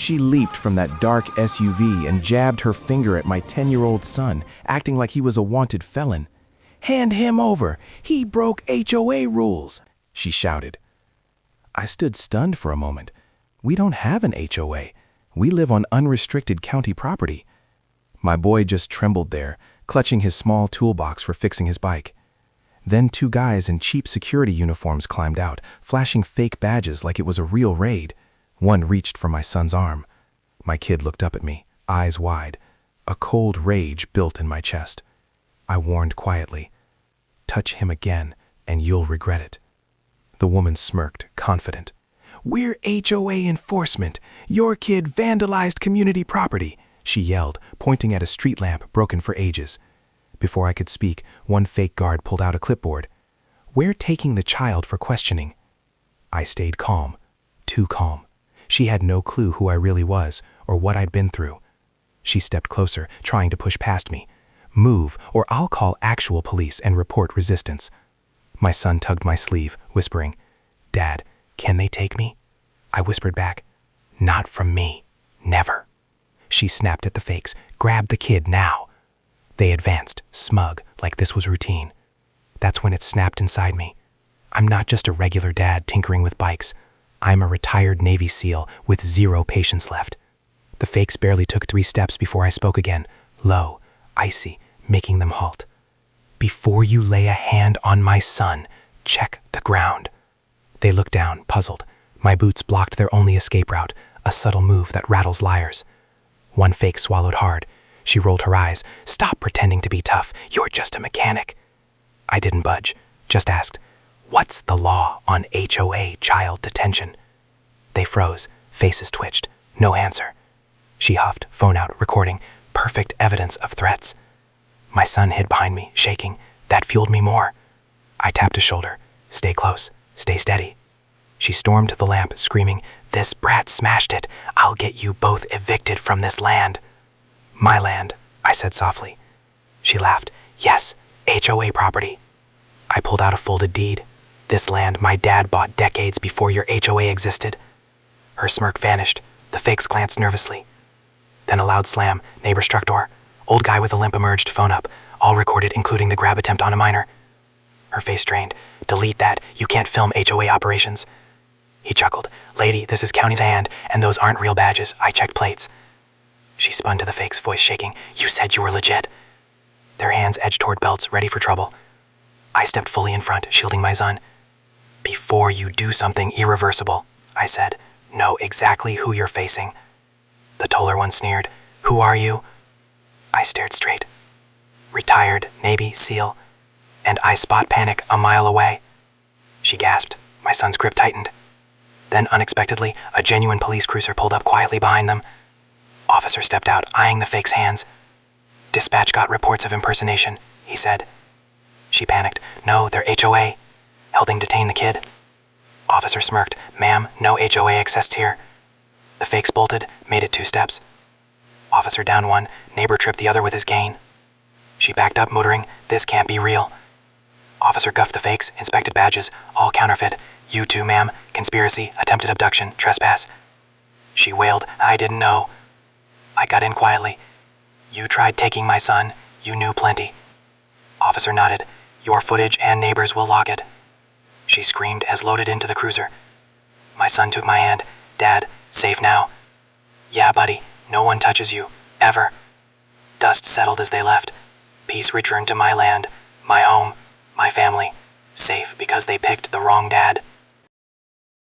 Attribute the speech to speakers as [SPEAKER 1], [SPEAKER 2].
[SPEAKER 1] She leaped from that dark SUV and jabbed her finger at my 10-year-old son, acting like he was a wanted felon. "Hand him over! He broke HOA rules!" she shouted. I stood stunned for a moment. We don't have an HOA. We live on unrestricted county property. My boy just trembled there, clutching his small toolbox for fixing his bike. Then 2 guys in cheap security uniforms climbed out, flashing fake badges like it was a real raid. One reached for my son's arm. My kid looked up at me, eyes wide. A cold rage built in my chest. I warned quietly, "Touch him again, and you'll regret it." The woman smirked, confident. "We're HOA enforcement. Your kid vandalized community property," she yelled, pointing at a street lamp broken for ages. Before I could speak, one fake guard pulled out a clipboard. "We're taking the child for questioning." I stayed calm, too calm. She had no clue who I really was or what I'd been through. She stepped closer, trying to push past me. "Move, or I'll call actual police and report resistance." My son tugged my sleeve, whispering, "Dad, can they take me?" I whispered back, "Not from me. Never." She snapped at the fakes. "Grab the kid now." They advanced, smug, like this was routine. That's when it snapped inside me. I'm not just a regular dad tinkering with bikes. I'm a retired Navy SEAL with 0 patience left. The fakes barely took 3 steps before I spoke again, low, icy, making them halt. "Before you lay a hand on my son, check the ground." They looked down, puzzled. My boots blocked their only escape route, a subtle move that rattles liars. One fake swallowed hard. She rolled her eyes. "Stop pretending to be tough. You're just a mechanic." I didn't budge, just asked, "What's the law on HOA child detention?" They froze, faces twitched. No answer. She huffed, phone out, recording. Perfect evidence of threats. My son hid behind me, shaking. That fueled me more. I tapped his shoulder. "Stay close. Stay steady." She stormed to the lamp, screaming, "This brat smashed it. I'll get you both evicted from this land." "My land," I said softly. She laughed. "Yes, HOA property." I pulled out a folded deed. "This land my dad bought decades before your HOA existed." Her smirk vanished. The fakes glanced nervously. Then a loud slam. Neighbor's truck door. Old guy with a limp emerged, phone up. All recorded, including the grab attempt on a minor. Her face strained. "Delete that. You can't film HOA operations." He chuckled. "Lady, this is county's hand, and those aren't real badges. I checked plates." She spun to the fakes, voice shaking. "You said you were legit." Their hands edged toward belts, ready for trouble. I stepped fully in front, shielding my son. "Before you do something irreversible," I said, "know exactly who you're facing." The taller one sneered. "Who are you?" I stared straight. "Retired Navy SEAL. And I spot panic a mile away." She gasped. My son's grip tightened. Then, unexpectedly, a genuine police cruiser pulled up quietly behind them. Officer stepped out, eyeing the fake's hands. "Dispatch got reports of impersonation," he said. She panicked. "No, they're HOA. Helding detain the kid." Officer smirked. "Ma'am, no HOA accessed here." The fakes bolted, made it 2 steps. Officer down one, neighbor tripped the other with his cane. She backed up, muttering, "This can't be real." Officer guffed the fakes, inspected badges, all counterfeit. "You too, ma'am. Conspiracy, attempted abduction, trespass." She wailed, "I didn't know." I got in quietly. "You tried taking my son. You knew plenty." Officer nodded. "Your footage and neighbors will log it." She screamed as loaded into the cruiser. My son took my hand. "Dad, safe now?" "Yeah, buddy. No one touches you. Ever." Dust settled as they left. Peace returned to my land, my home, my family. Safe because they picked the wrong dad.